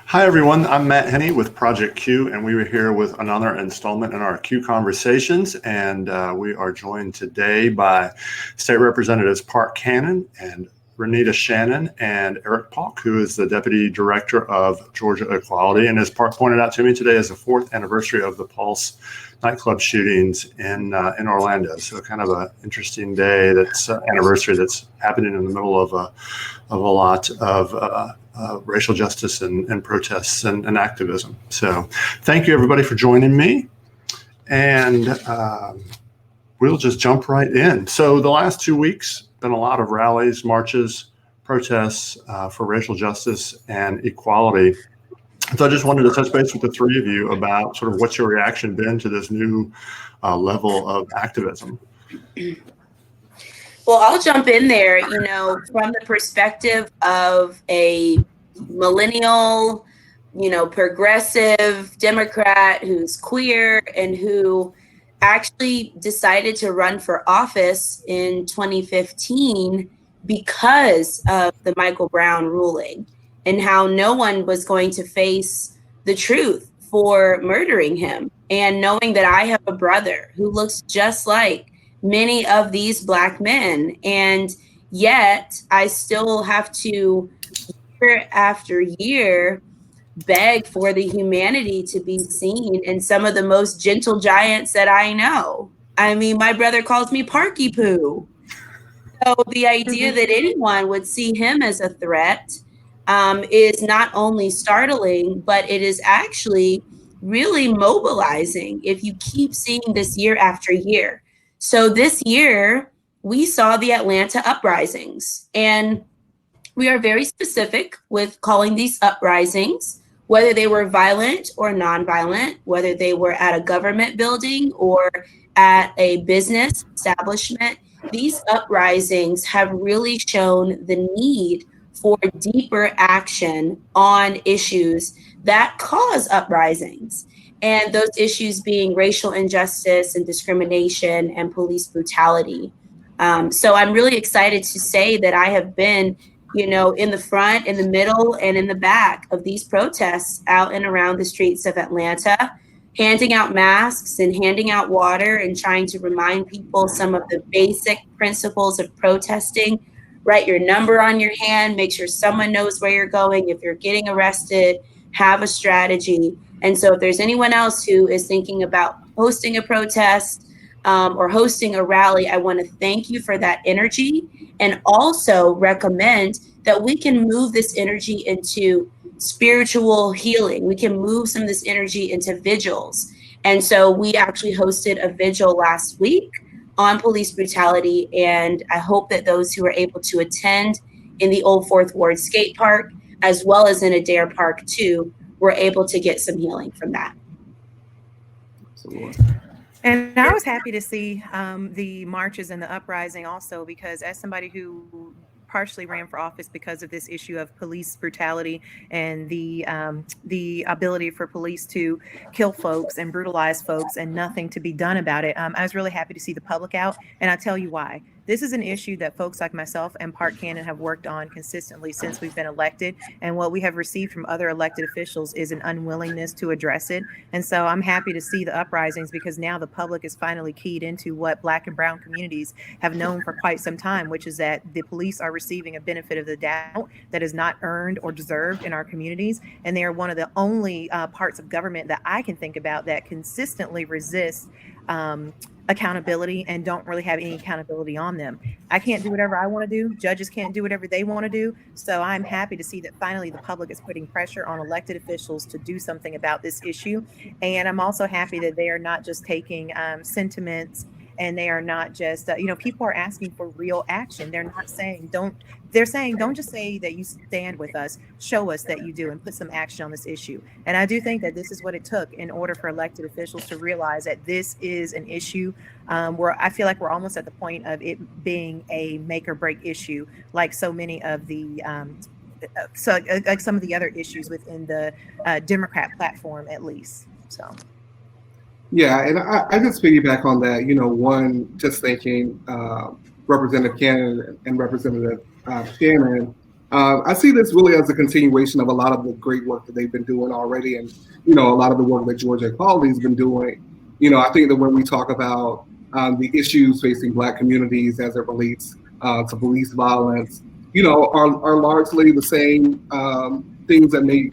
Hi, everyone. I'm Matt Henney with Project Q, and we were here with another installment in our Q Conversations. And we are joined today by State Representatives Cannon and Renitta Shannon and Eric Paulk, who is the Deputy Director of Georgia Equality. And as Park pointed out to me, today is the 4th anniversary of the Pulse nightclub shootings in Orlando. So kind of an interesting day, that's anniversary that's happening in the middle of a lot of racial justice and protests and activism. So thank you, everybody, for joining me. And we'll just jump right in. So the last 2 weeks, been a lot of rallies, marches, protests for racial justice and equality. So I just wanted to touch base with the three of you about sort of what's your reaction been to this new level of activism. Well, I'll jump in there, from the perspective of a millennial, progressive Democrat who's queer and who actually decided to run for office in 2015 because of the Michael Brown ruling and how no one was going to face the truth for murdering him. And knowing that I have a brother who looks just like many of these Black men, and yet I still have to, year after year, beg for the humanity to be seen in some of the most gentle giants that I know. I mean, my brother calls me Parky Poo. So the idea that anyone would see him as a threat is not only startling, but it is actually really mobilizing if you keep seeing this year after year. So this year, we saw the Atlanta uprisings, and we are very specific with calling these uprisings, whether they were violent or nonviolent, whether they were at a government building or at a business establishment. These uprisings have really shown the need for deeper action on issues that cause uprisings. And those issues being racial injustice and discrimination and police brutality. So I'm really excited to say that I have been, in the front, in the middle, and in the back of these protests out and around the streets of Atlanta, handing out masks and handing out water and trying to remind people some of the basic principles of protesting. Write your number on your hand, make sure someone knows where you're going. If you're getting arrested, have a strategy. And so if there's anyone else who is thinking about hosting a protest or hosting a rally, I want to thank you for that energy and also recommend that we can move this energy into spiritual healing. We can move some of this energy into vigils. And so we actually hosted a vigil last week on police brutality. And I hope that those who are able to attend in the Old Fourth Ward skate park, as well as in Adair Park too, were able to get some healing from that. And I was happy to see the marches and the uprising also, because as somebody who partially ran for office because of this issue of police brutality and the ability for police to kill folks and brutalize folks and nothing to be done about it, I was really happy to see the public out. And I'll tell you why. This is an issue that folks like myself and Park Cannon have worked on consistently since we've been elected. And what we have received from other elected officials is an unwillingness to address it. And so I'm happy to see the uprisings, because now the public is finally keyed into what Black and brown communities have known for quite some time, which is that the police are receiving a benefit of the doubt that is not earned or deserved in our communities. And they are one of the only parts of government that I can think about that consistently resists accountability and don't really have any accountability on them. I can't do whatever I want to do. Judges can't do whatever they want to do. So I'm happy to see that finally the public is putting pressure on elected officials to do something about this issue. And I'm also happy that they are not just taking sentiments, and they are not just, people are asking for real action. They're not saying, they're saying, don't just say that you stand with us, show us that you do, and put some action on this issue. And I do think that this is what it took in order for elected officials to realize that this is an issue where I feel like we're almost at the point of it being a make or break issue, like so many of the like some of the other issues within the Democrat platform, at least. So. Yeah, and I just piggyback on that. One, just thinking Representative Cannon and Representative Shannon, I see this really as a continuation of a lot of the great work that they've been doing already, and a lot of the work that George Equality has been doing. I think that when we talk about the issues facing Black communities as it relates to police violence, are largely the same things that make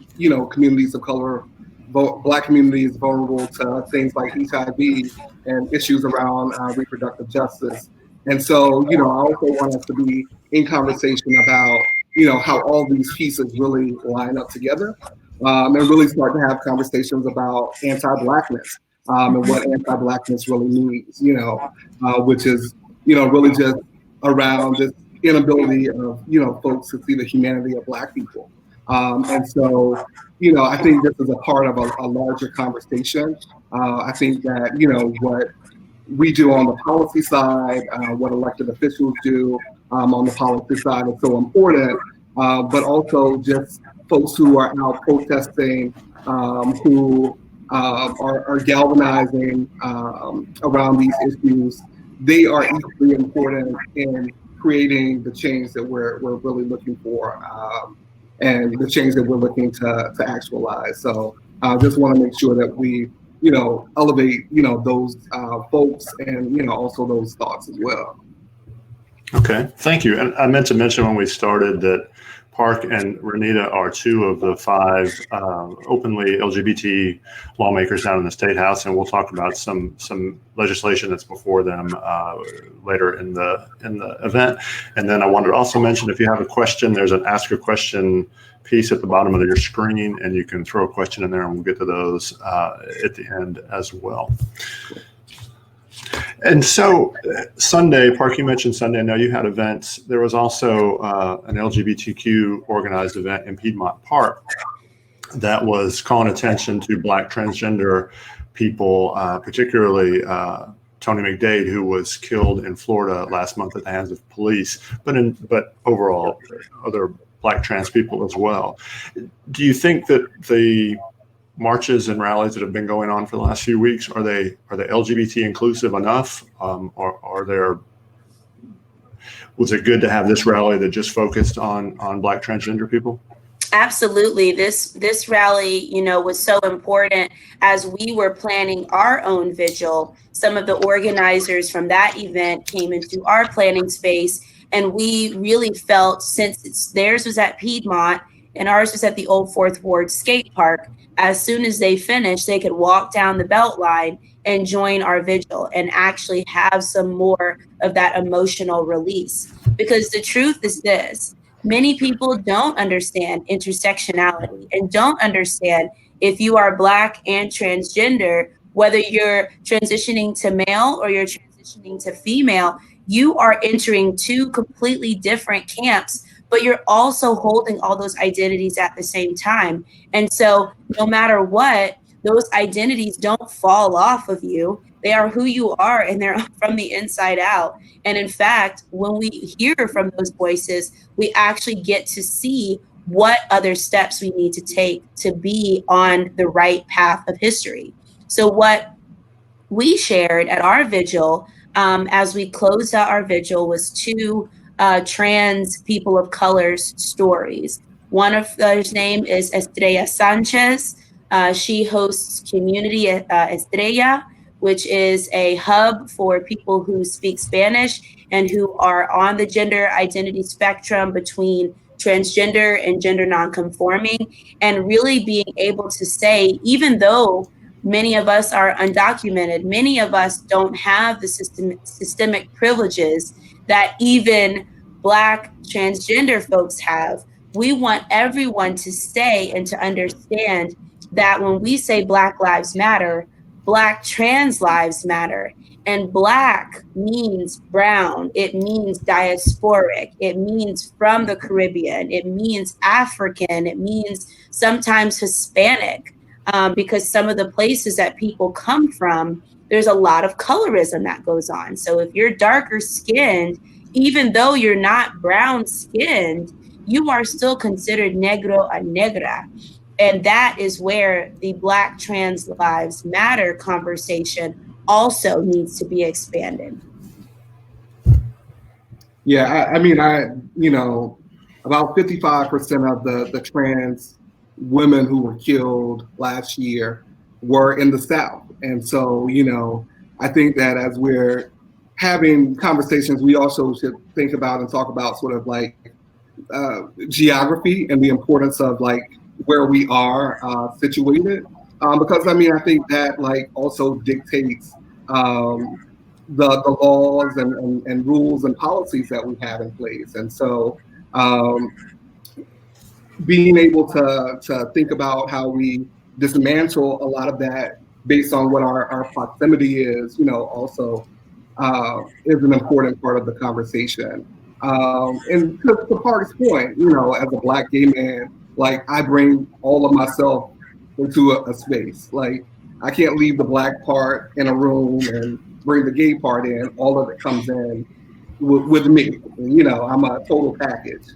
communities of color, Black communities, vulnerable to things like HIV and issues around reproductive justice. And so, I also want us to be in conversation about how all these pieces really line up together, and really start to have conversations about anti-Blackness, and what anti-Blackness really means, which is, really just around this inability of, folks to see the humanity of Black people. And so, I think this is a part of a larger conversation. I think that, what we do on the policy side, what elected officials do on the policy side is so important, but also just folks who are out protesting, who are galvanizing around these issues. They are equally important in creating the change that we're really looking for, and the change that we're looking to actualize. So I just want to make sure that we elevate, those folks and, also those thoughts as well. Okay, thank you. And I meant to mention when we started that Park and Renitta are two of the 5 openly LGBT lawmakers down in the State House, and we'll talk about some legislation that's before them later in the event. And then I wanted to also mention, if you have a question, there's an Ask a Question piece at the bottom of your screen, and you can throw a question in there, and we'll get to those at the end as well. And so Sunday, Park, you mentioned Sunday. I know you had events. There was also an LGBTQ organized event in Piedmont Park that was calling attention to Black transgender people, particularly Tony McDade, who was killed in Florida last month at the hands of police, but overall other Black trans people as well. Do you think that the marches and rallies that have been going on for the last few weeks, are they LGBT inclusive enough, or was it good to have this rally that just focused on Black transgender people? Absolutely. This rally, was so important. As we were planning our own vigil, some of the organizers from that event came into our planning space, and we really felt, since theirs was at Piedmont and ours was at the Old Fourth Ward skate park, as soon as they finished, they could walk down the Beltline and join our vigil and actually have some more of that emotional release. Because the truth is this: many people don't understand intersectionality and don't understand, if you are Black and transgender, whether you're transitioning to male or you're transitioning to female, you are entering 2 completely different camps, but you're also holding all those identities at the same time. And so no matter what, those identities don't fall off of you. They are who you are, and they're from the inside out. And in fact, when we hear from those voices, we actually get to see what other steps we need to take to be on the right path of history. So what we shared at our vigil, as we closed out our vigil, was 2 trans people of color's stories. One of those name is Estrella Sanchez. She hosts Community Estrella, which is a hub for people who speak Spanish and who are on the gender identity spectrum between transgender and gender nonconforming, and really being able to say, even though many of us are undocumented, many of us don't have the systemic privileges that even Black transgender folks have, we want everyone to say and to understand that when we say Black Lives Matter, Black trans lives matter. And Black means brown, it means diasporic, it means from the Caribbean, it means African, it means sometimes Hispanic, because some of the places that people come from, there's a lot of colorism that goes on. So if you're darker skinned, even though you're not brown skinned, you are still considered negro or negra. And that is where the Black trans lives matter conversation also needs to be expanded. Yeah, I mean, about 55% of the trans women who were killed last year were in the South. And so, I think that as we're having conversations, we also should think about and talk about sort of like geography and the importance of like where we are situated. Because I think that like also dictates the laws and rules and policies that we have in place. And so being able to think about how we dismantle a lot of that based on what our proximity is, also is an important part of the conversation. And to Park's point, as a Black gay man, like I bring all of myself into a space. Like I can't leave the Black part in a room and bring the gay part in. All of it comes in with me. I'm a total package.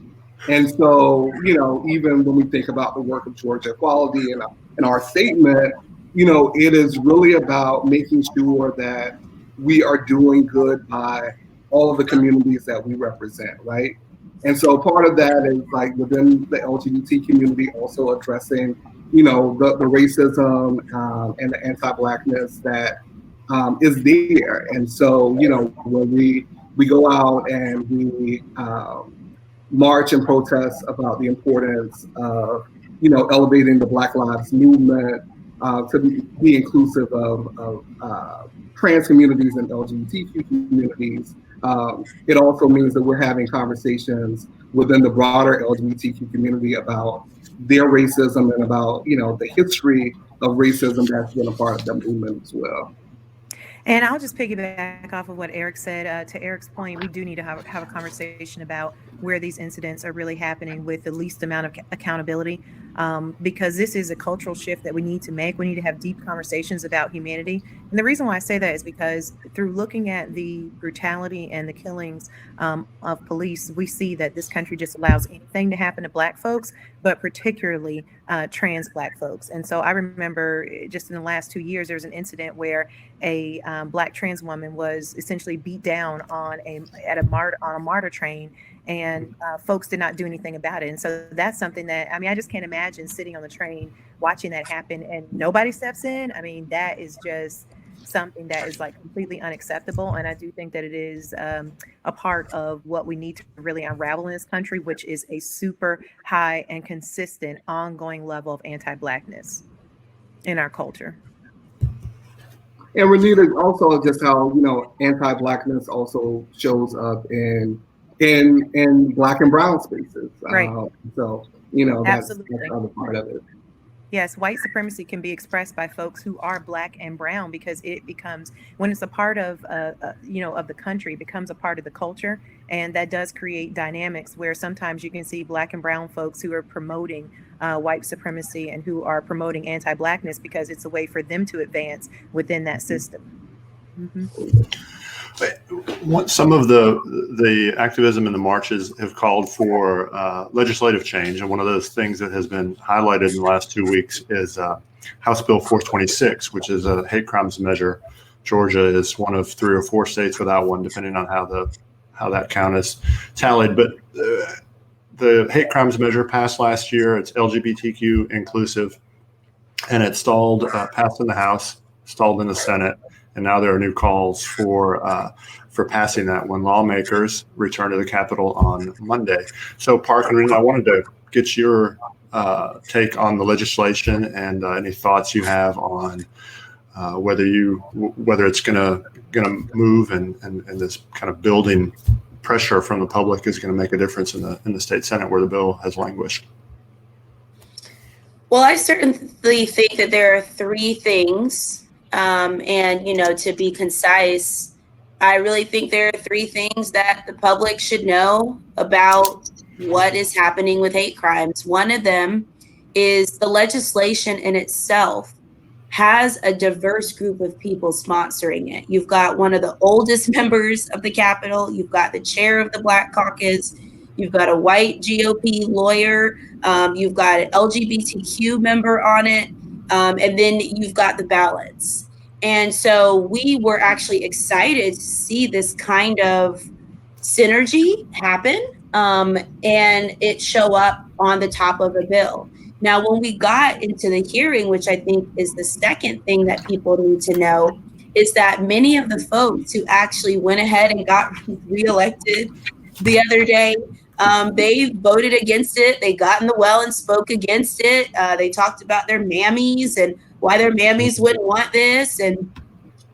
And so, even when we think about the work of Georgia Equality and our statement, it is really about making sure that we are doing good by all of the communities that we represent, right? And so part of that is like within the LGBT community, also addressing, the racism and the anti-Blackness that is there. And so, when we go out and we march and protest about the importance of, elevating the Black Lives Movement to be inclusive of trans communities and LGBTQ communities. It also means that we're having conversations within the broader LGBTQ community about their racism and about, the history of racism that's been a part of the movement as well. And I'll just piggyback off of what Eric said. To Eric's point, we do need to have a conversation about where these incidents are really happening with the least amount of accountability, because this is a cultural shift that we need to make. We need to have deep conversations about humanity. And the reason why I say that is because through looking at the brutality and the killings of police, we see that this country just allows anything to happen to Black folks, but particularly trans Black folks. And so I remember just in the last 2 years, there was an incident where a Black trans woman was essentially beat down on a MARTA train, and folks did not do anything about it. And so that's something that, I just can't imagine sitting on the train watching that happen and nobody steps in. That is just something that is like completely unacceptable. And I do think that it is a part of what we need to really unravel in this country, which is a super high and consistent ongoing level of anti-Blackness in our culture. And Renitta, also just how, anti-Blackness also shows up in Black and brown spaces. Right. So, that's another part of it. Yes, white supremacy can be expressed by folks who are Black and brown, because it becomes, when it's a part of, of the country, it becomes a part of the culture. And that does create dynamics where sometimes you can see Black and brown folks who are promoting white supremacy and who are promoting anti-Blackness because it's a way for them to advance within that system. Mm-hmm. Some of the activism and the marches have called for legislative change, and one of those things that has been highlighted in the last 2 weeks is House Bill 426, which is a hate crimes measure. Georgia is one of 3 or 4 states without one, depending on how that count is tallied. But the hate crimes measure passed last year. It's LGBTQ inclusive, and it stalled, passed in the House, stalled in the Senate. And now there are new calls for passing that when lawmakers return to the Capitol on Monday. So, Park and Renitta, I wanted to get your take on the legislation and any thoughts you have on whether it's going to move and this kind of building pressure from the public is going to make a difference in the state Senate where the bill has languished. Well, I certainly think that there are 3 things. And, to be concise, I really think there are 3 things that the public should know about what is happening with hate crimes. One of them is the legislation in itself has a diverse group of people sponsoring it. You've got one of the oldest members of the Capitol. You've got the chair of the Black Caucus. You've got a white GOP lawyer. You've got an LGBTQ member on it. And then you've got the ballots. And so we were actually excited to see this kind of synergy happen and it show up on the top of a bill. Now, when we got into the hearing, which I think is the second thing that people need to know, is that many of the folks who actually went ahead and got reelected the other day, they voted against it. They got in the well and spoke against it. They talked about their mammies and why their mammies wouldn't want this, and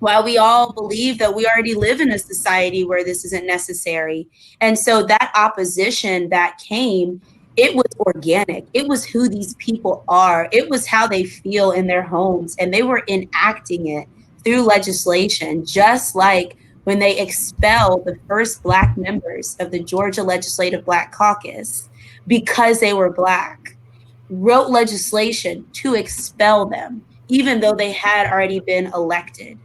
while we all believe that we already live in a society where this isn't necessary. And so that opposition that came, it was organic. It was who these people are. It was how they feel in their homes. And they were enacting it through legislation, just like when they expelled the first Black members of the Georgia Legislative Black Caucus because they were Black, wrote legislation to expel them, even though they had already been elected.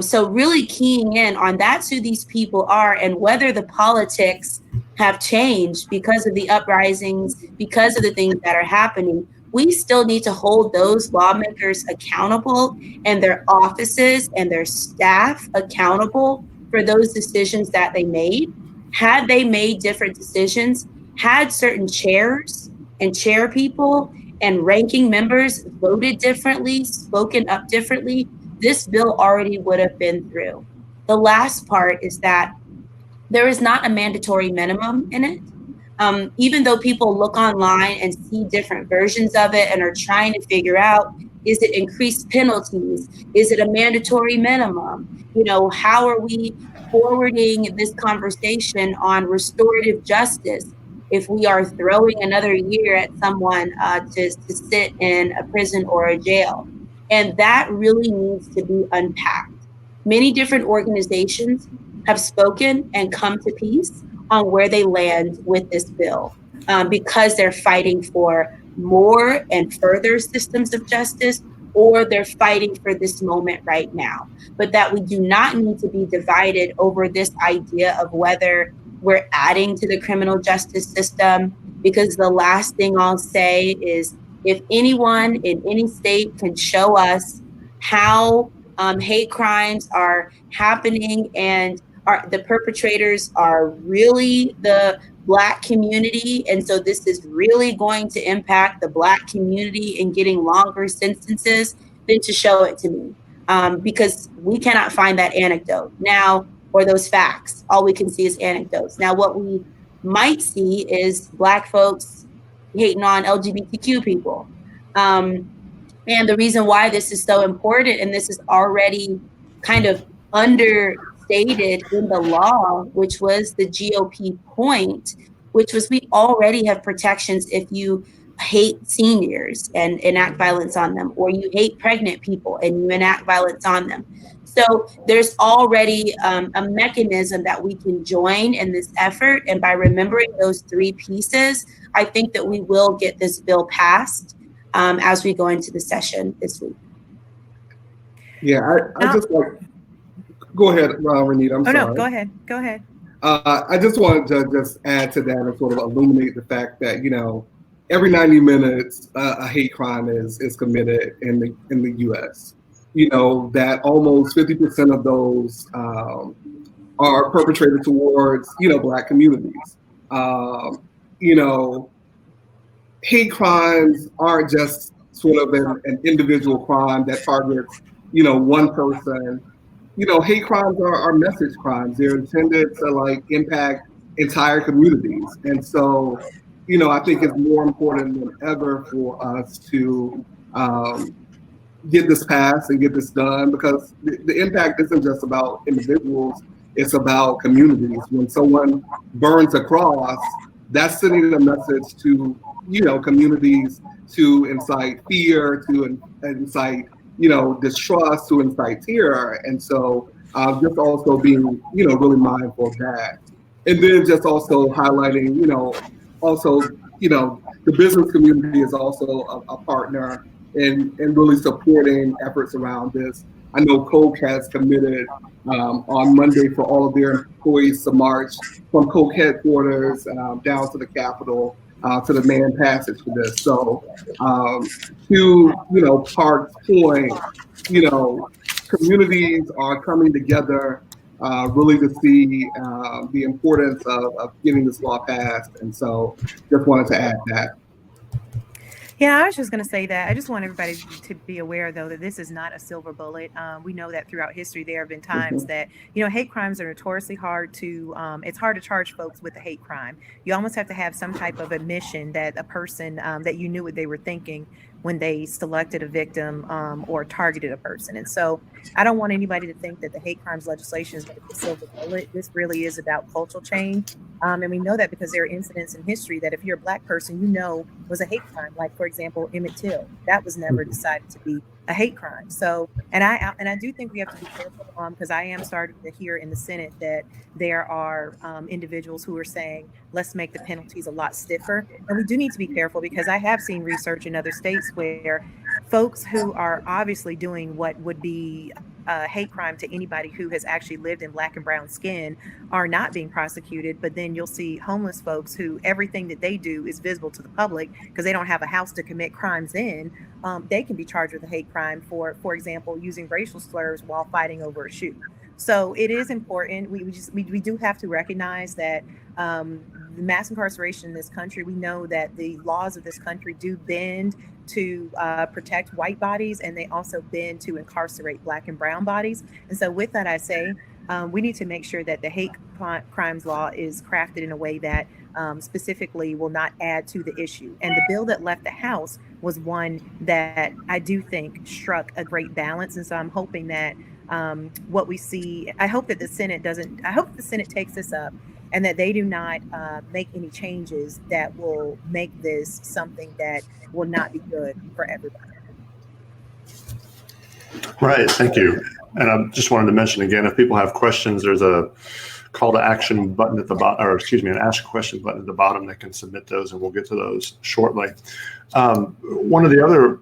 So really keying in on that's who these people are, and whether the politics have changed because of the uprisings, because of the things that are happening, we still need to hold those lawmakers accountable and their offices and their staff accountable for those decisions that they made. Had they made different decisions, had certain chairs and chair people and ranking members voted differently, spoken up differently, this bill already would have been through. The last part is that there is not a mandatory minimum in it. Even though people look online and see different versions of it and are trying to figure out, is it increased penalties? Is it a mandatory minimum? You know, how are we forwarding this conversation on restorative justice if we are throwing another year at someone to sit in a prison or a jail? And that really needs to be unpacked. Many different organizations have spoken and come to peace on where they land with this bill, because they're fighting for more and further systems of justice, or they're fighting for this moment right now. But that we do not need to be divided over this idea of whether we're adding to the criminal justice system, because the last thing I'll say is, if anyone in any state can show us how hate crimes are happening and the perpetrators are really the Black community, and so this is really going to impact the Black community in getting longer sentences, then to show it to me. Because we cannot find that anecdote now, or those facts. All we can see is anecdotes. Now, what we might see is Black folks hating on LGBTQ people. And the reason why this is so important, and this is already kind of understated in the law, which was the GOP point, which was we already have protections if you hate seniors and enact violence on them, or you hate pregnant people and you enact violence on them. So there's already a mechanism that we can join in this effort. And by remembering those three pieces, I think that we will get this bill passed as we go into the session this week. Yeah, I just like, go ahead, Renitta, I'm sorry. No, go ahead. I just wanted to just add to that and sort of illuminate the fact that, you know, every 90 minutes, a hate crime is committed in the U.S. You know, that almost 50% of those are perpetrated towards, you know, Black communities. You know, hate crimes aren't just sort of an individual crime that targets, you know, one person. You know, hate crimes are message crimes. They're intended to like impact entire communities. And so, you know, I think it's more important than ever for us to get this passed and get this done, because the impact isn't just about individuals, it's about communities. When someone burns a cross, that's sending a message to, you know, communities to incite fear, to incite, you know, distrust, to incite terror. And so just also being, you know, really mindful of that. And then just also highlighting, you know, also, you know, the business community is also a partner in really supporting efforts around this. I know Coke has committed on Monday for all of their employees to march from Coke headquarters down to the Capitol to demand passage for this. So to, you know, Park's point, you know, communities are coming together really to see the importance of getting this law passed. And so just wanted to add that. Yeah, I was just going to say that. I just want everybody to be aware, though, that this is not a silver bullet. We know that throughout history, there have been times that, hate crimes are notoriously hard to, it's hard to charge folks with a hate crime. You almost have to have some type of admission that a person, that you knew what they were thinking when they selected a victim or targeted a person. And so I don't want anybody to think that the hate crimes legislation is going to be a silver bullet. This really is about cultural change. And we know that because there are incidents in history that if you're a Black person, was a hate crime. Like, for example, Emmett Till, that was never decided to be a hate crime. So, and I do think we have to be careful because I am starting to hear in the Senate that there are individuals who are saying, let's make the penalties a lot stiffer. And we do need to be careful because I have seen research in other states where folks who are obviously doing what would be a hate crime to anybody who has actually lived in Black and brown skin are not being prosecuted. But then you'll see homeless folks who everything that they do is visible to the public because they don't have a house to commit crimes in. They can be charged with a hate crime for example, using racial slurs while fighting over a shoe. So it is important. We do have to recognize that mass incarceration in this country, we know that the laws of this country do bend to protect white bodies, and they also bend to incarcerate Black and brown bodies. And so with that, I say we need to make sure that the hate crimes law is crafted in a way that specifically will not add to the issue. And the bill that left the House was one that I do think struck a great balance. And so I'm hoping that what we see, I hope that the Senate takes this up and that they do not make any changes that will make this something that will not be good for everybody. Right, thank you. And I just wanted to mention again, if people have questions, there's a call to action button at the bottom, or excuse me, an ask a question button at the bottom. They can submit those and we'll get to those shortly. One of the other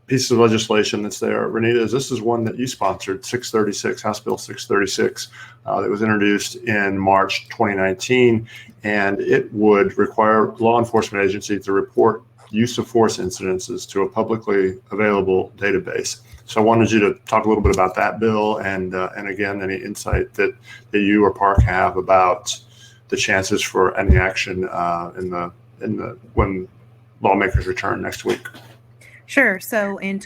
pieces of legislation that's there, Renitta, this is one that you sponsored, 636, House Bill 636, that was introduced in March 2019, and it would require law enforcement agencies to report use of force incidences to a publicly available database. So I wanted you to talk a little bit about that bill and again, any insight that you or Park have about the chances for any action when lawmakers return next week. Sure. So in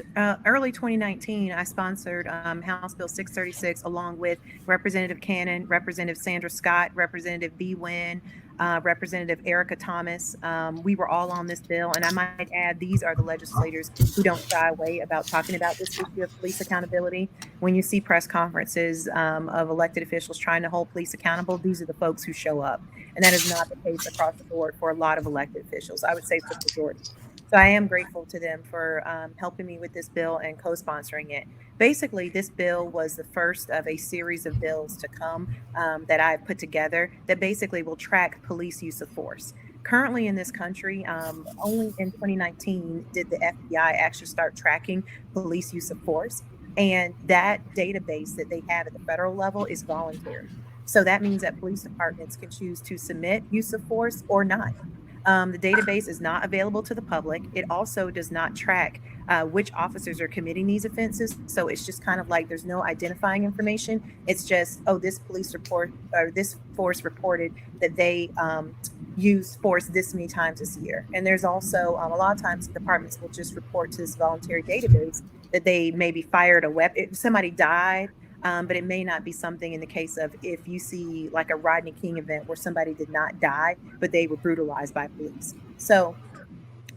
early 2019, I sponsored House Bill 636 along with Representative Cannon, Representative Sandra Scott, Representative B. Wynn, Representative Erica Thomas. We were all on this bill. And I might add, these are the legislators who don't shy away about talking about this issue of police accountability. When you see press conferences of elected officials trying to hold police accountable, these are the folks who show up. And that is not the case across the board for a lot of elected officials. I would say for the majority. So I am grateful to them for helping me with this bill and co-sponsoring it. Basically, this bill was the first of a series of bills to come that I've put together that basically will track police use of force. Currently in this country, only in 2019 did the FBI actually start tracking police use of force. And that database that they have at the federal level is voluntary. So that means that police departments can choose to submit use of force or not. The database is not available to the public. It also does not track which officers are committing these offenses. So it's just kind of like there's no identifying information. It's just, this police report or this force reported that they used force this many times this year. And there's also a lot of times departments will just report to this voluntary database that they maybe fired a weapon, somebody died. But it may not be something in the case of if you see like a Rodney King event where somebody did not die, but they were brutalized by police. So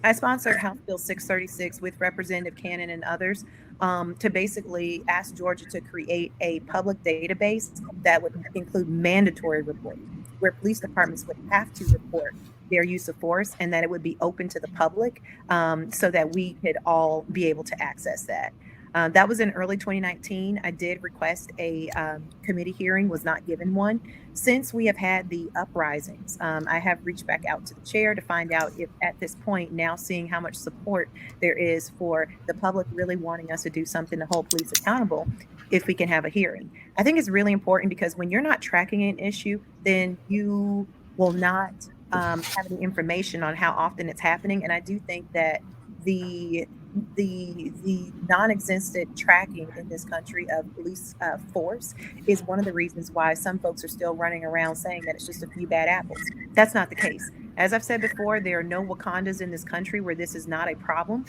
I sponsored House Bill 636 with Representative Cannon and others to basically ask Georgia to create a public database that would include mandatory reporting, where police departments would have to report their use of force and that it would be open to the public so that we could all be able to access that. That was in early 2019. I did request a committee hearing, was not given one. Since we have had the uprisings, I have reached back out to the chair to find out if at this point, now seeing how much support there is for the public really wanting us to do something to hold police accountable, if we can have a hearing. I think it's really important because when you're not tracking an issue, then you will not have any information on how often it's happening. And I do think that the the non-existent tracking in this country of police force is one of the reasons why some folks are still running around saying that it's just a few bad apples. That's not the case. As I've said before, there are no Wakandas in this country where this is not a problem.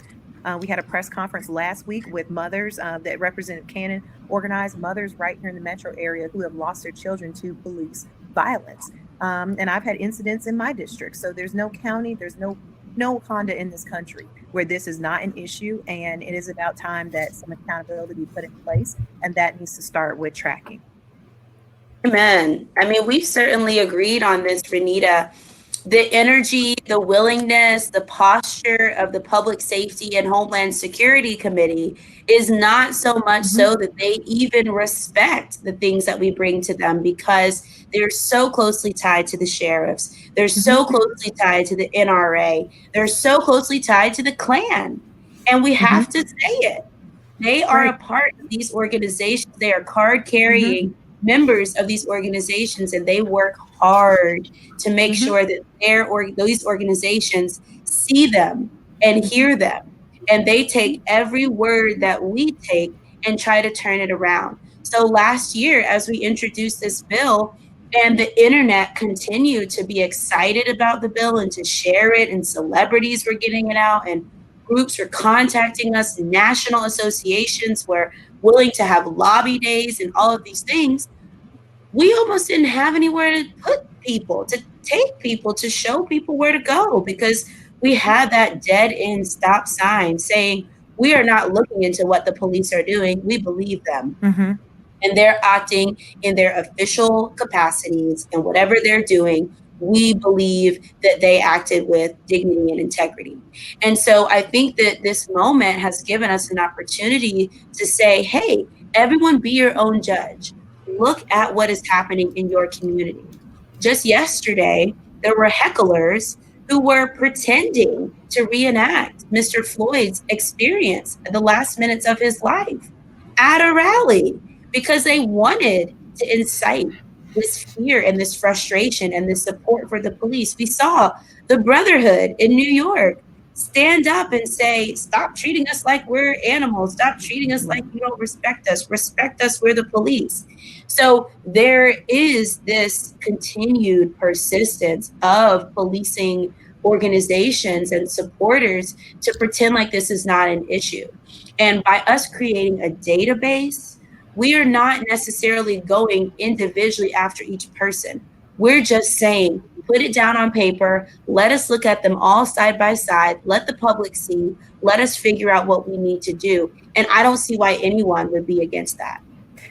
We had a press conference last week with mothers that Representative Cannon organized, mothers right here in the metro area who have lost their children to police violence. And I've had incidents in my district. So there's no county, there's no Wakanda in this country where this is not an issue. And it is about time that some accountability be put in place. And that needs to start with tracking. Amen. I mean, we've certainly agreed on this, Renitta. The energy, the willingness, the posture of the Public Safety and Homeland Security Committee is not so much so that they even respect the things that we bring to them, because they're so closely tied to the sheriffs. They're so closely tied to the NRA. They're so closely tied to the Klan. And we have to say it. They are a part of these organizations. They are card carrying members of these organizations, and they work hard to make sure that these organizations see them and hear them, and they take every word that we take and try to turn it around. So last year, as we introduced this bill, and the internet continued to be excited about the bill and to share it, and celebrities were getting it out, and groups were contacting us, national associations were willing to have lobby days and all of these things, we almost didn't have anywhere to put people, to take people, to show people where to go, because we had that dead end stop sign saying, we are not looking into what the police are doing. We believe them. And they're acting in their official capacities, and whatever they're doing, we believe that they acted with dignity and integrity. And so I think that this moment has given us an opportunity to say, hey, everyone be your own judge. Look at what is happening in your community. Just yesterday, there were hecklers who were pretending to reenact Mr. Floyd's experience at the last minutes of his life at a rally, because they wanted to incite this fear and this frustration and this support for the police. We saw the Brotherhood in New York stand up and say, stop treating us like we're animals. Stop treating us like you don't respect us. Respect us, we're the police. So there is this continued persistence of policing organizations and supporters to pretend like this is not an issue. And by us creating a database, we are not necessarily going individually after each person. We're just saying, put it down on paper. Let us look at them all side by side. Let the public see. Let us figure out what we need to do. And I don't see why anyone would be against that.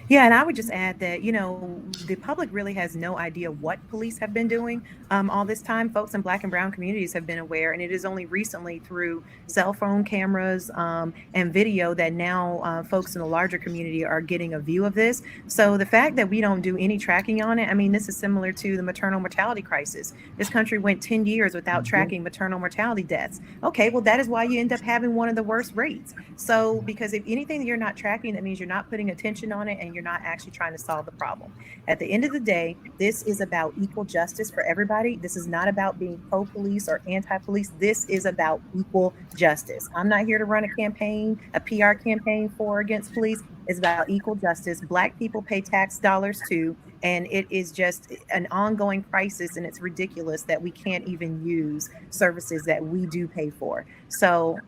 Yeah, and I would just add that, you know, the public really has no idea what police have been doing all this time. Folks in Black and brown communities have been aware, and it is only recently through cell phone cameras and video that now folks in the larger community are getting a view of this. So the fact that we don't do any tracking on it, I mean, this is similar to the maternal mortality crisis. This country went 10 years without tracking maternal mortality deaths. Okay, well, that is why you end up having one of the worst rates. So because if anything that you're not tracking, that means you're not putting attention on it, and you're not actually trying to solve the problem. At the end of the day, this is about equal justice for everybody. This is not about being pro-police or anti-police. This is about equal justice. I'm not here to run a campaign, a PR campaign for or against police. It's about equal justice. Black people pay tax dollars too. And it is just an ongoing crisis, and it's ridiculous that we can't even use services that we do pay for. So,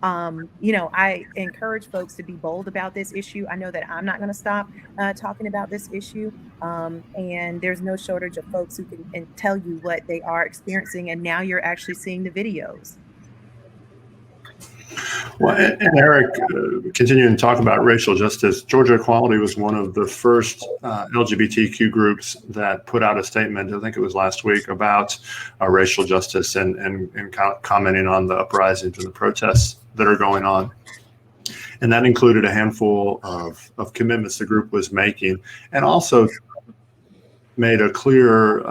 you know, I encourage folks to be bold about this issue. I know that I'm not going to stop talking about this issue. And there's no shortage of folks who can tell you what they are experiencing. And now you're actually seeing the videos. Well, and Eric, continuing to talk about racial justice, Georgia Equality was one of the first LGBTQ groups that put out a statement, I think it was last week, about racial justice and commenting on the uprisings and the protests that are going on. And that included a handful of commitments the group was making, and also made a clear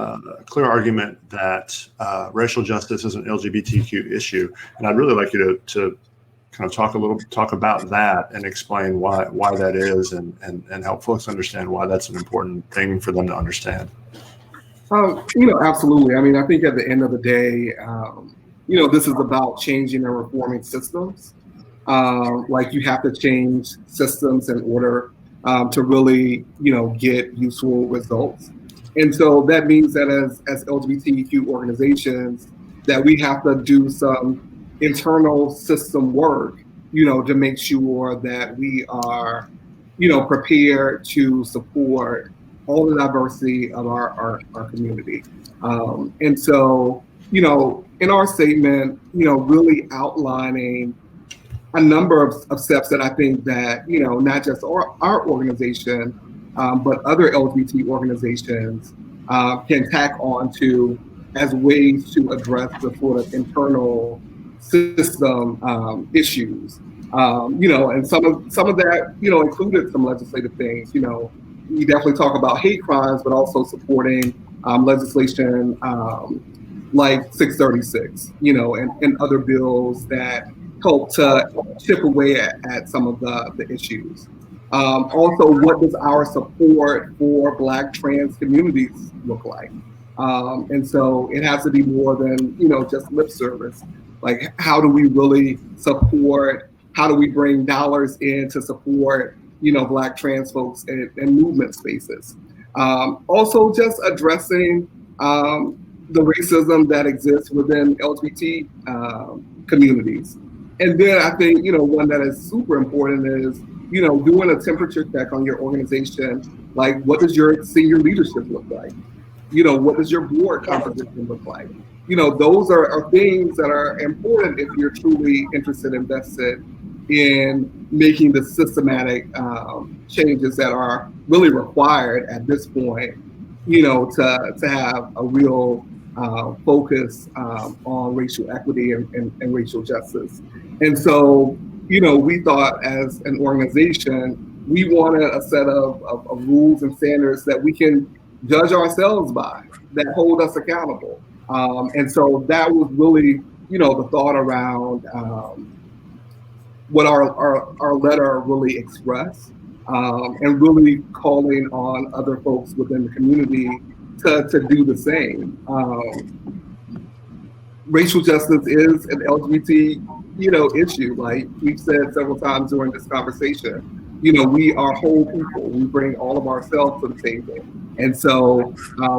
argument that racial justice is an LGBTQ issue. And I'd really like you to kind of talk about that and explain why that is, and help folks understand why that's an important thing for them to understand. You know, absolutely. I mean, I think at the end of the day, you know, this is about changing and reforming systems. Like you have to change systems in order to really, get useful results. And so that means that as LGBTQ organizations, that we have to do some internal system work, to make sure that we are, prepared to support all the diversity of our community. And so, in our statement, really outlining a number of steps that I think that, not just our organization, but other LGBT organizations can tack on to as ways to address the sort of internal system issues. And some of that, included some legislative things. We definitely talk about hate crimes, but also supporting legislation like 636, and other bills that help to chip away at some of the issues. Also, what does our support for Black trans communities look like? And so it has to be more than, just lip service. Like, how do we really support? How do we bring dollars in to support, Black trans folks in movement spaces? Also, just addressing the racism that exists within LGBT communities. And then I think, one that is super important is, doing a temperature check on your organization. Like, what does your senior leadership look like? What does your board composition look like? Those are things that are important if you're truly interested, invested in making the systematic changes that are really required at this point, to have a real focus on racial equity and racial justice. And so, we thought as an organization, we wanted a set of rules and standards that we can judge ourselves by, that hold us accountable. And so that was really, the thought around what our letter really expressed, and really calling on other folks within the community to do the same. Racial justice is an LGBT, issue. Like we've said several times during this conversation, we are whole people. We bring all of ourselves to the table. And so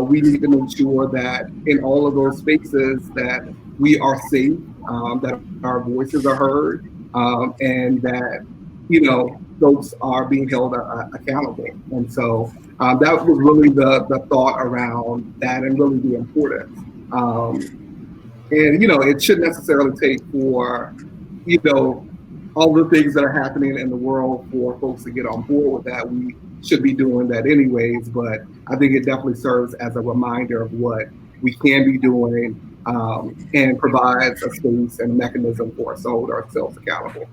we need to make sure that in all of those spaces that we are safe, that our voices are heard, and that, folks are being held accountable. And so that was really the thought around that, and really the importance. And, it shouldn't necessarily take for, all the things that are happening in the world for folks to get on board with that. We should be doing that anyways, but I think it definitely serves as a reminder of what we can be doing, and provides a space and mechanism for us to hold ourselves accountable.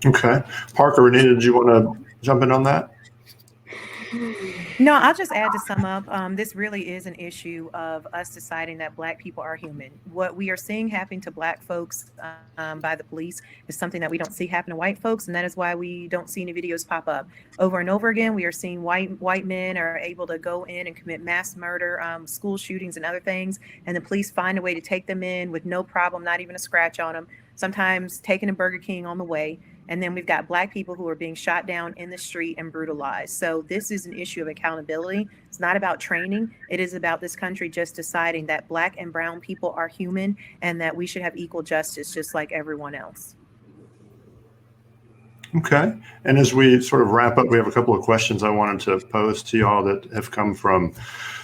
Okay. Parker, Renitta, did you want to jump in on that? No, I'll just add to sum up. This really is an issue of us deciding that Black people are human. What we are seeing happen to Black folks by the police is something that we don't see happen to white folks, and that is why we don't see any videos pop up. Over and over again, we are seeing white men are able to go in and commit mass murder, school shootings, and other things, and the police find a way to take them in with no problem, not even a scratch on them, sometimes taking a Burger King on the way. And then we've got Black people who are being shot down in the street and brutalized. So this is an issue of accountability. It's not about training. It is about this country just deciding that Black and brown people are human and that we should have equal justice just like everyone else. Okay. And as we sort of wrap up, we have a couple of questions I wanted to pose to y'all that have come from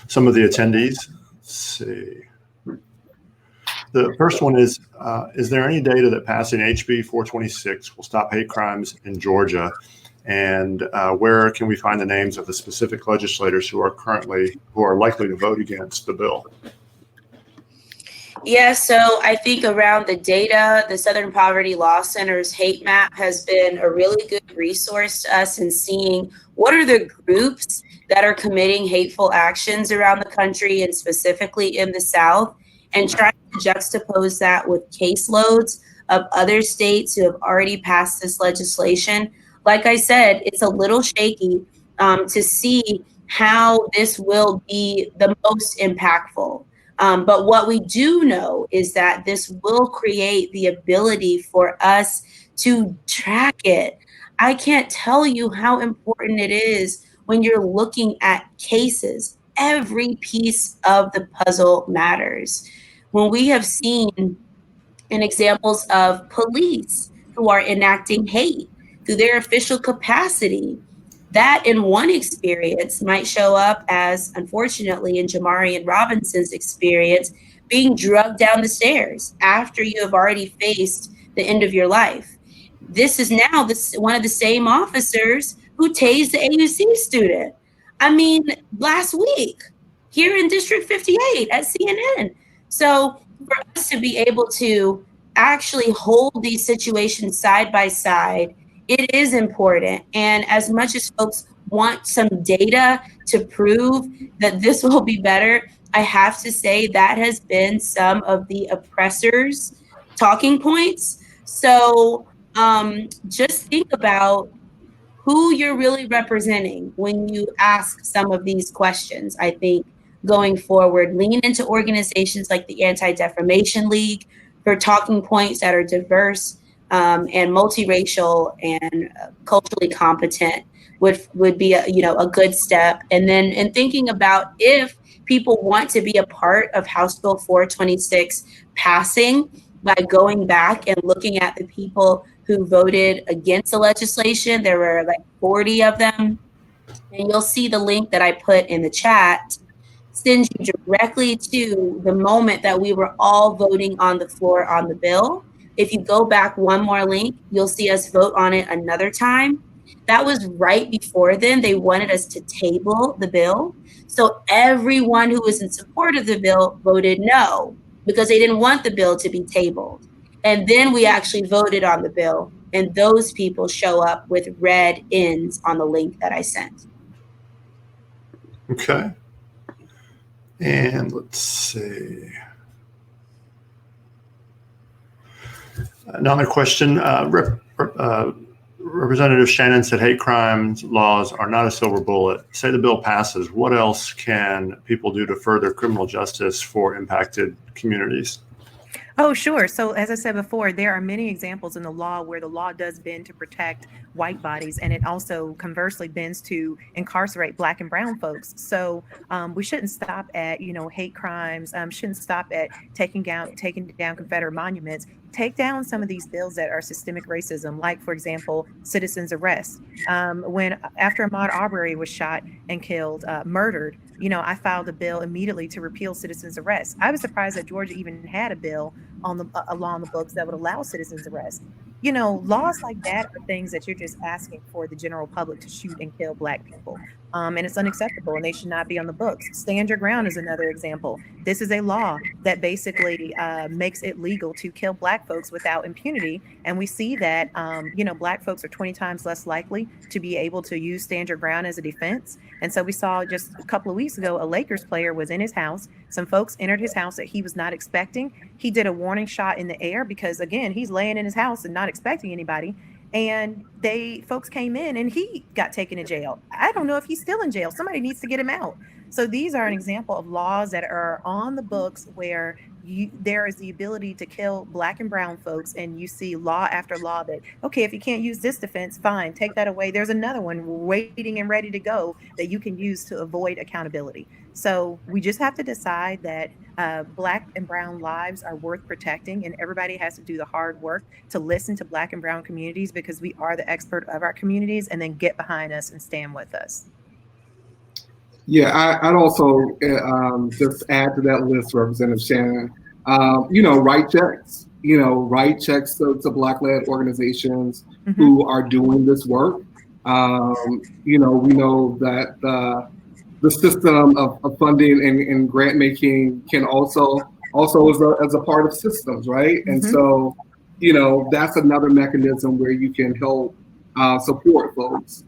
some of the attendees. Let's see. The first one is there any data that passing HB 426 will stop hate crimes in Georgia? And where can we find the names of the specific legislators who are likely to vote against the bill? Yeah, so I think around the data, the Southern Poverty Law Center's hate map has been a really good resource to us in seeing what are the groups that are committing hateful actions around the country and specifically in the South, and trying to juxtapose that with caseloads of other states who have already passed this legislation. Like I said, it's a little shaky to see how this will be the most impactful. But what we do know is that this will create the ability for us to track it. I can't tell you how important it is when you're looking at cases. Every piece of the puzzle matters. When we have seen in examples of police who are enacting hate through their official capacity, that in one experience might show up as, unfortunately, in Jamarian Robinson's experience, being drugged down the stairs after you have already faced the end of your life. This is now one of the same officers who tased the AUC student. I mean, last week here in District 58 at CNN. So for us to be able to actually hold these situations side by side, it is important. And as much as folks want some data to prove that this will be better, I have to say that has been some of the oppressors' talking points. So just think about who you're really representing when you ask some of these questions. I think going forward, lean into organizations like the Anti-Defamation League for talking points that are diverse and multiracial and culturally competent would be a good step. And then in thinking about if people want to be a part of House Bill 426 passing, by going back and looking at the people who voted against the legislation. There were like 40 of them. And you'll see the link that I put in the chat sends you directly to the moment that we were all voting on the floor on the bill. If you go back one more link, you'll see us vote on it another time. That was right before then. They wanted us to table the bill. So everyone who was in support of the bill voted no, because they didn't want the bill to be tabled. And then we actually voted on the bill, and those people show up with red ends on the link that I sent. Okay. And let's see. Another question. Representative Shannon said hate crimes laws are not a silver bullet. Say the bill passes, what else can people do to further criminal justice for impacted communities? Oh, sure. So as I said before, there are many examples in the law where the law does bend to protect white bodies, and it also conversely bends to incarcerate Black and brown folks. So we shouldn't stop at, hate crimes, shouldn't stop at taking down Confederate monuments. Take down some of these bills that are systemic racism, like, for example, citizens arrest. After Ahmaud Arbery was shot and killed, murdered, I filed a bill immediately to repeal citizens arrest. I was surprised that Georgia even had a bill along the books that would allow citizens arrest. Laws like that are things that you're just asking for the general public to shoot and kill Black people. And it's unacceptable, and they should not be on the books. Stand your ground is another example. This is a law that basically makes it legal to kill Black folks without impunity. And we see that, Black folks are 20 times less likely to be able to use stand your ground as a defense. And so we saw just a couple of weeks ago, a Lakers player was in his house. Some folks entered his house that he was not expecting. He did a warning shot in the air because, again, he's laying in his house and not expecting anybody. And folks came in and he got taken to jail. I don't know if he's still in jail. Somebody needs to get him out. So these are an example of laws that are on the books where there is the ability to kill Black and brown folks, and you see law after law that, okay, if you can't use this defense, fine, take that away. There's another one waiting and ready to go that you can use to avoid accountability. So we just have to decide that Black and brown lives are worth protecting, and everybody has to do the hard work to listen to Black and brown communities, because we are the expert of our communities, and then get behind us and stand with us. Yeah, I'd also just add to that list, Representative Shannon, write checks, write checks to Black-led organizations who are doing this work. We know that the system of funding and grant making can also as a part of systems, right? And so, that's another mechanism where you can help support folks.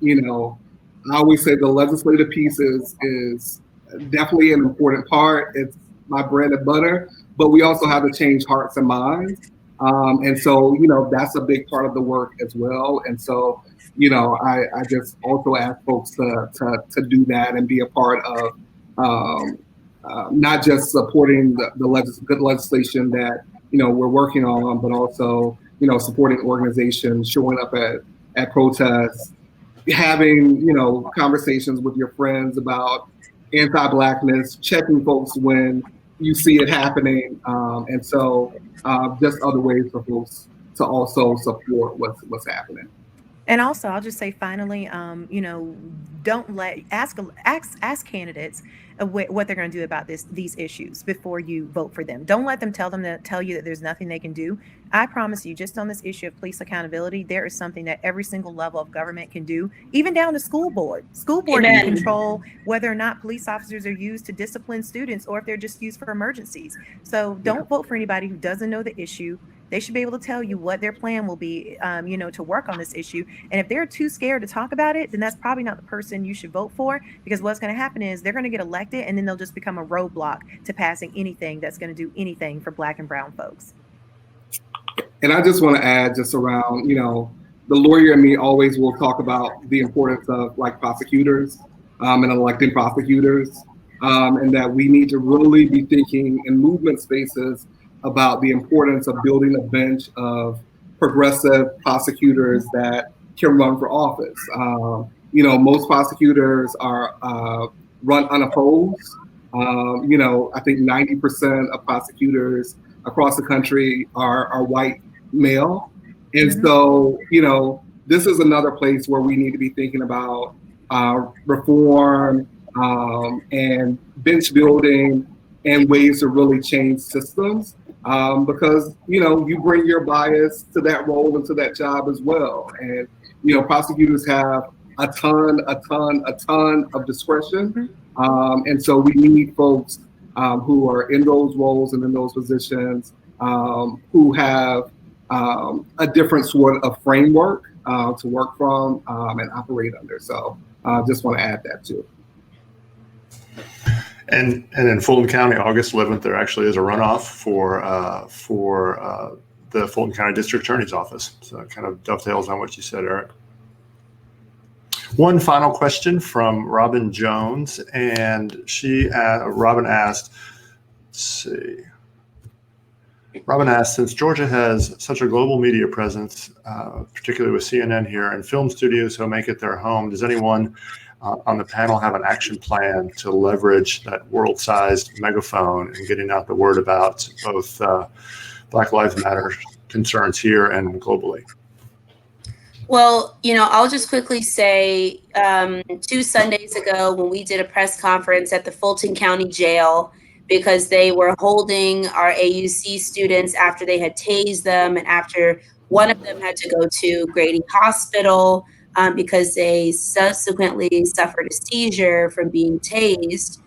I always say the legislative piece is definitely an important part. It's my bread and butter, but we also have to change hearts and minds. And so, that's a big part of the work as well. And so, I just also ask folks to do that and be a part of not just supporting the good legislation that we're working on, but also supporting organizations, showing up at protests, having conversations with your friends about anti-Blackness, checking folks when you see it happening, and so just other ways for folks to also support what's happening. And also, I'll just say finally, don't ask candidates what they're going to do about these issues before you vote for them. Don't let them tell you that there's nothing they can do. I promise you, just on this issue of police accountability, there is something that every single level of government can do, even down to school board. School board Amen. can control whether or not police officers are used to discipline students or if they're just used for emergencies. So don't vote for anybody who doesn't know the issue. They should be able to tell you what their plan will be, to work on this issue. And if they're too scared to talk about it, then that's probably not the person you should vote for, because what's going to happen is they're going to get elected and then they'll just become a roadblock to passing anything that's going to do anything for Black and brown folks. And I just want to add just around, the lawyer in me always will talk about the importance of prosecutors and elected prosecutors, and that we need to really be thinking in movement spaces about the importance of building a bench of progressive prosecutors that can run for office. Most prosecutors are run unopposed. I think 90% of prosecutors across the country are white male. And so, this is another place where we need to be thinking about reform and bench building and ways to really change systems. Because you bring your bias to that role and to that job as well, and prosecutors have a ton of discretion, and so we need folks who are in those roles and in those positions who have a different sort of framework to work from and operate under. So just want to add that too. And in Fulton County, August 11th, there actually is a runoff for the Fulton County District Attorney's Office. So it kind of dovetails on what you said, Eric. One final question from Robin Jones, and Robin asked, since Georgia has such a global media presence, particularly with CNN here, and film studios who make it their home, does anyone on the panel have an action plan to leverage that world-sized megaphone and getting out the word about both Black Lives Matter concerns here and globally? Well, I'll just quickly say 2 Sundays ago when we did a press conference at the Fulton County Jail, because they were holding our AUC students after they had tased them and after one of them had to go to Grady Hospital because they subsequently suffered a seizure from being tased.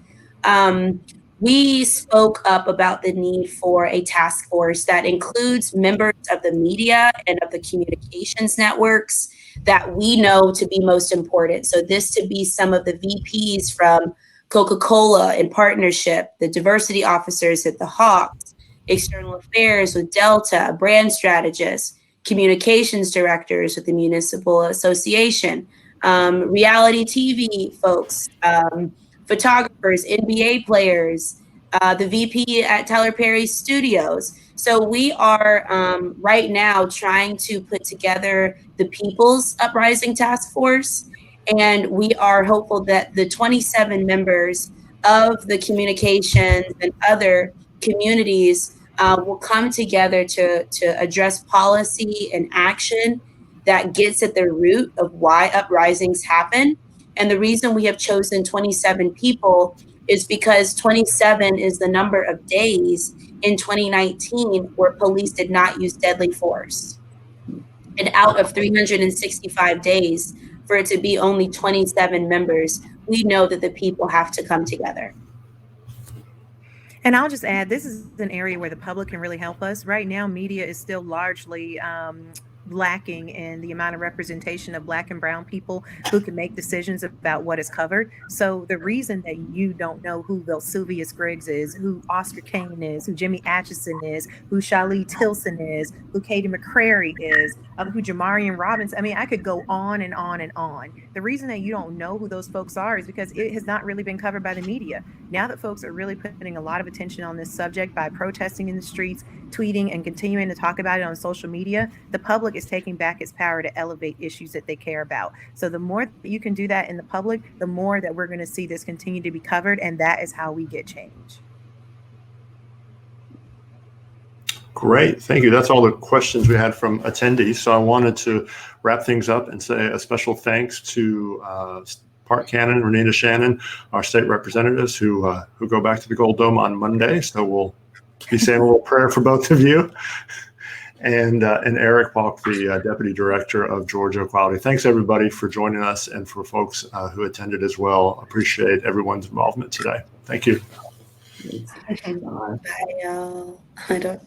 We spoke up about the need for a task force that includes members of the media and of the communications networks that we know to be most important. So this to be some of the VPs from Coca-Cola in partnership, the diversity officers at the Hawks, external affairs with Delta, brand strategists, communications directors with the Municipal Association, reality TV folks, photographers, NBA players, the VP at Tyler Perry Studios. So we are right now trying to put together the People's Uprising Task Force, and we are hopeful that the 27 members of the communications and other communities will come together to address policy and action that gets at the root of why uprisings happen. And the reason we have chosen 27 people is because 27 is the number of days in 2019 where police did not use deadly force. And out of 365 days, for it to be only 27 members, we know that the people have to come together. And I'll just add, this is an area where the public can really help us. Right now, media is still largely lacking in the amount of representation of Black and brown people who can make decisions about what is covered. So the reason that you don't know who Sylvia Griggs is, who Oscar Kane is, who Jimmy Atchison is, who Shalee Tilson is, who Katie McCrary is, who Jamarian Robbins, I mean, I could go on and on and on. The reason that you don't know who those folks are is because it has not really been covered by the media. Now that folks are really putting a lot of attention on this subject by protesting in the streets, tweeting, and continuing to talk about it on social media, the public is taking back its power to elevate issues that they care about. So the more that you can do that in the public, the more that we're going to see this continue to be covered, and that is how we get change. Great, thank you. That's all the questions we had from attendees. So I wanted to wrap things up and say a special thanks to Park Cannon and Renitta Shannon, our state representatives who go back to the Gold Dome on Monday. So we'll be saying a little prayer for both of you. And Eric Paulk, the Deputy Director of Georgia Equality. Thanks, everybody, for joining us, and for folks who attended as well. Appreciate everyone's involvement today. Thank you. Bye, y'all. I don't.